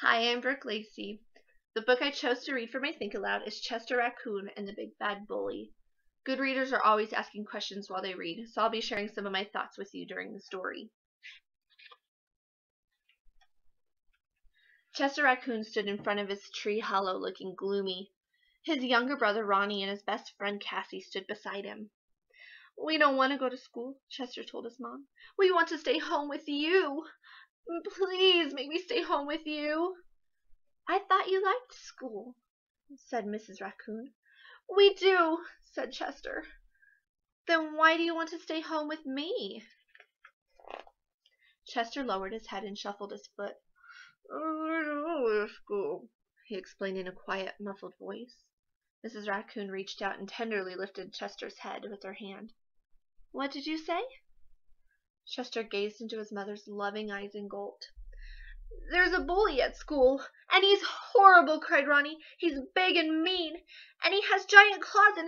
Hi, I'm Brooke Lacey. The book I chose to read for my Think Aloud is Chester Raccoon and the Big Bad Bully. Good readers are always asking questions while they read, so I'll be sharing some of my thoughts with you during the story. Chester Raccoon stood in front of his tree hollow looking gloomy. His younger brother Ronnie and his best friend Cassie stood beside him. "We don't want to go to school," Chester told his mom. "We want to stay home with you. Please make me stay home with you." "I thought you liked school," said Mrs. Raccoon. "We do," said Chester. "Then why do you want to stay home with me?" Chester lowered his head and shuffled his foot. "I don't want to school," he explained in a quiet, muffled voice. Mrs. Raccoon reached out and tenderly lifted Chester's head with her hand. "What did you say?" Chester gazed into his mother's loving eyes and gulped. "There's a bully at school, and he's horrible," cried Ronnie. "He's big and mean, and he has giant claws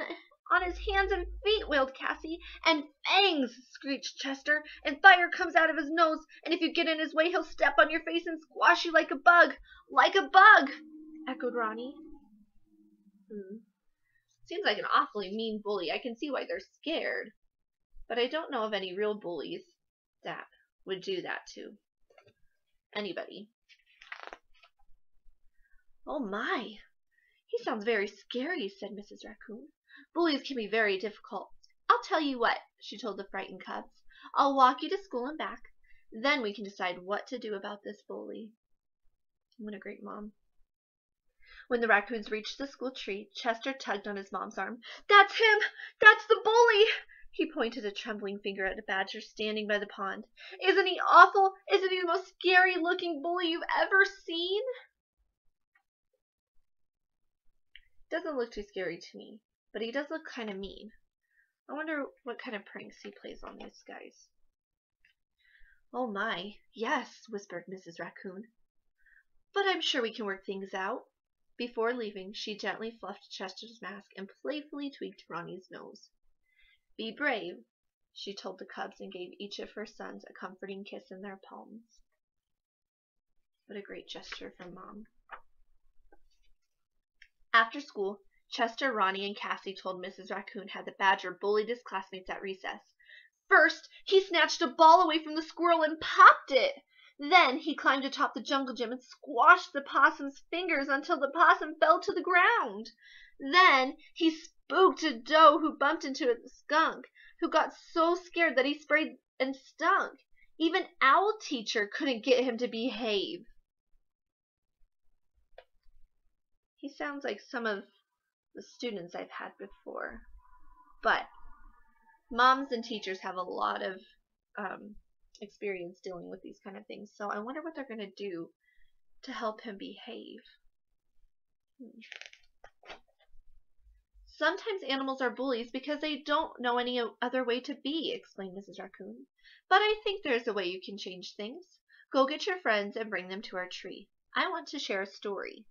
on his hands and feet," wailed Cassie. "And fangs," screeched Chester, "and fire comes out of his nose, and if you get in his way he'll step on your face and squash you like a bug." "Like a bug," echoed Ronnie. Seems like an awfully mean bully. I can see why they're scared, but I don't know of any real bullies that would do that to anybody. "Oh my, he sounds very scary," said Mrs. Raccoon. "Bullies can be very difficult. I'll tell you what," she told the frightened cubs. "I'll walk you to school and back. Then we can decide what to do about this bully." What a great mom. When the raccoons reached the school tree, Chester tugged on his mom's arm. "That's him! That's the bully!" He pointed a trembling finger at a badger standing by the pond. "Isn't he awful? Isn't he the most scary-looking bully you've ever seen?" Doesn't look too scary to me, but he does look kind of mean. I wonder what kind of pranks he plays on these guys. "Oh my, yes," whispered Mrs. Raccoon. "But I'm sure we can work things out." Before leaving, she gently fluffed Chester's mask and playfully tweaked Ronnie's nose. "Be brave," she told the cubs and gave each of her sons a comforting kiss in their palms. What a great gesture from Mom. After school, Chester, Ronnie, and Cassie told Mrs. Raccoon how the badger bullied his classmates at recess. First, he snatched a ball away from the squirrel and popped it. Then he climbed atop the jungle gym and squashed the possum's fingers until the possum fell to the ground. Then he spooked a doe who bumped into a skunk, who got so scared that he sprayed and stunk. Even Owl Teacher couldn't get him to behave. He sounds like some of the students I've had before. But moms and teachers have a lot of experience dealing with these kind of things. So I wonder what they're going to do to help him behave. "Sometimes animals are bullies because they don't know any other way to be," explained Mrs. Raccoon. "But I think there's a way you can change things. Go get your friends and bring them to our tree. I want to share a story."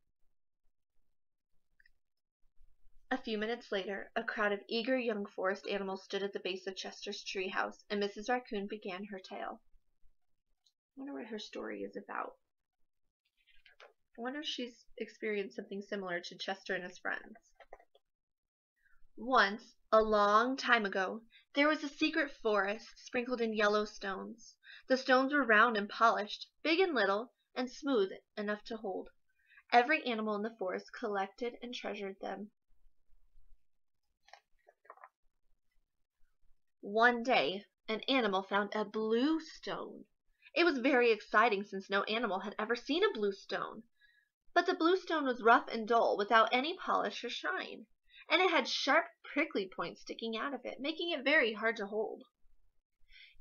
A few minutes later, a crowd of eager young forest animals stood at the base of Chester's tree house, and Mrs. Raccoon began her tale. I wonder what her story is about. I wonder if she's experienced something similar to Chester and his friends. Once, a long time ago, there was a secret forest sprinkled in yellow stones. The stones were round and polished, big and little, and smooth enough to hold. Every animal in the forest collected and treasured them. One day, an animal found a blue stone. It was very exciting since no animal had ever seen a blue stone. But the blue stone was rough and dull, without any polish or shine, and it had sharp, prickly points sticking out of it, making it very hard to hold.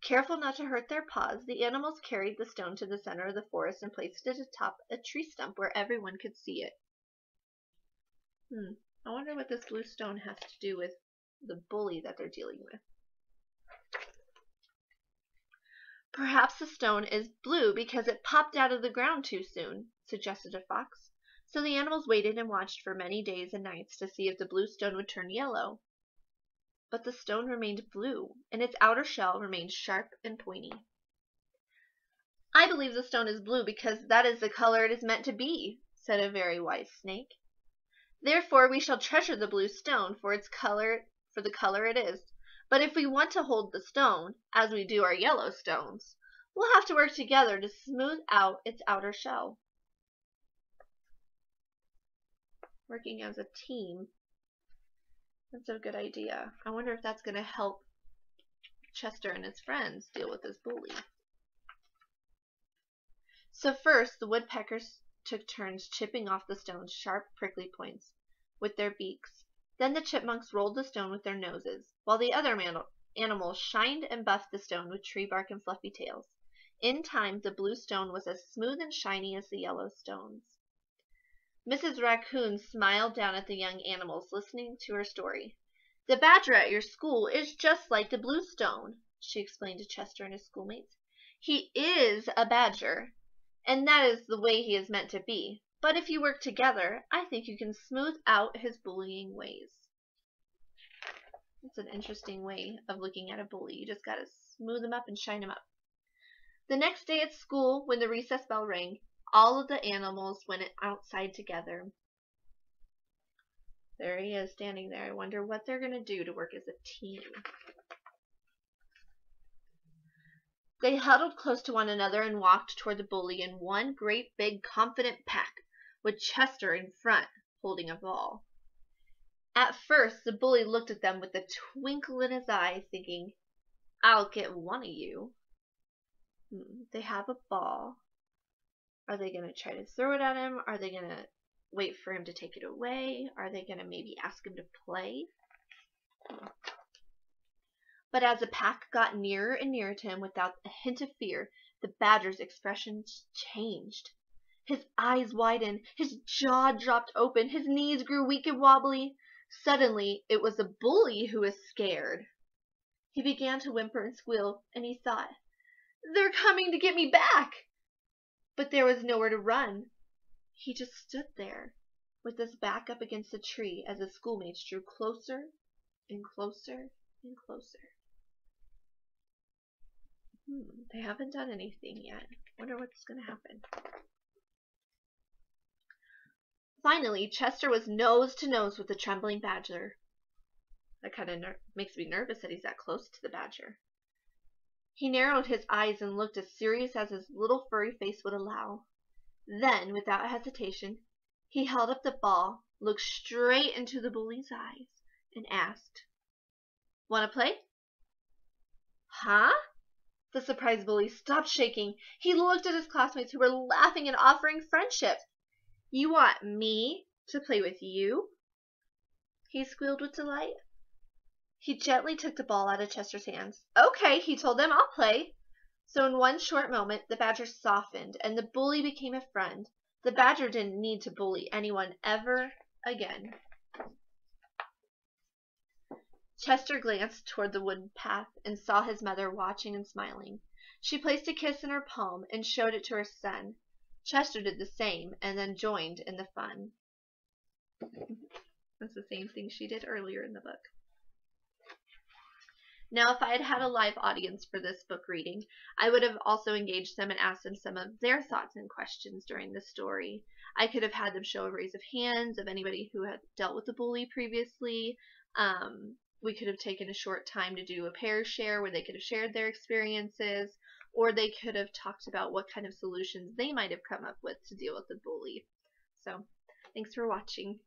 Careful not to hurt their paws, the animals carried the stone to the center of the forest and placed it atop a tree stump where everyone could see it. I wonder what this blue stone has to do with the bully that they're dealing with. "Perhaps the stone is blue because it popped out of the ground too soon," suggested a fox. So the animals waited and watched for many days and nights to see if the blue stone would turn yellow. But the stone remained blue, and its outer shell remained sharp and pointy. I believe the stone is blue because that is the color it is meant to be, said a very wise snake. Therefore we shall treasure the blue stone for the color it is. But if we want to hold the stone, as we do our yellow stones, we'll have to work together to smooth out its outer shell. Working as a team. That's a good idea. I wonder if that's going to help Chester and his friends deal with this bully. So first, the woodpeckers took turns chipping off the stone's sharp, prickly points with their beaks. Then the chipmunks rolled the stone with their noses, while the other animals shined and buffed the stone with tree bark and fluffy tails. In time, the blue stone was as smooth and shiny as the yellow stones. Mrs. Raccoon smiled down at the young animals, listening to her story. The badger at your school is just like the blue stone, she explained to Chester and his schoolmates. He is a badger, and that is the way he is meant to be. But if you work together, I think you can smooth out his bullying ways. That's an interesting way of looking at a bully. You just got to smooth him up and shine him up. The next day at school, when the recess bell rang, all of the animals went outside together. There he is standing there. I wonder what they're going to do to work as a team. They huddled close to one another and walked toward the bully in one great big confident pack, with Chester in front, holding a ball. At first, the bully looked at them with a twinkle in his eye, thinking, I'll get one of you. They have a ball. Are they going to try to throw it at him? Are they going to wait for him to take it away? Are they going to maybe ask him to play? But as the pack got nearer and nearer to him without a hint of fear, the badger's expression changed. His eyes widened, his jaw dropped open, his knees grew weak and wobbly. Suddenly, it was the bully who was scared. He began to whimper and squeal, and he thought, They're coming to get me back! But there was nowhere to run. He just stood there, with his back up against the tree as the schoolmates drew closer and closer and closer. They haven't done anything yet. Wonder what's going to happen. Finally, Chester was nose to nose with the trembling badger. That kind of makes me nervous that he's that close to the badger. He narrowed his eyes and looked as serious as his little furry face would allow. Then, without hesitation, he held up the ball, looked straight into the bully's eyes, and asked, Want to play? Huh? The surprised bully stopped shaking. He looked at his classmates who were laughing and offering friendship. You want me to play with you? He squealed with delight. He gently took the ball out of Chester's hands. Okay, he told them, I'll play. So in one short moment, the badger softened, and the bully became a friend. The badger didn't need to bully anyone ever again. Chester glanced toward the wooden path and saw his mother watching and smiling. She placed a kiss in her palm and showed it to her son. Chester did the same and then joined in the fun. That's the same thing she did earlier in the book. Now, if I had had a live audience for this book reading, I would have also engaged them and asked them some of their thoughts and questions during the story. I could have had them show a raise of hands of anybody who had dealt with a bully previously. We could have taken a short time to do a pair share where they could have shared their experiences, or they could have talked about what kind of solutions they might have come up with to deal with the bully. So, thanks for watching.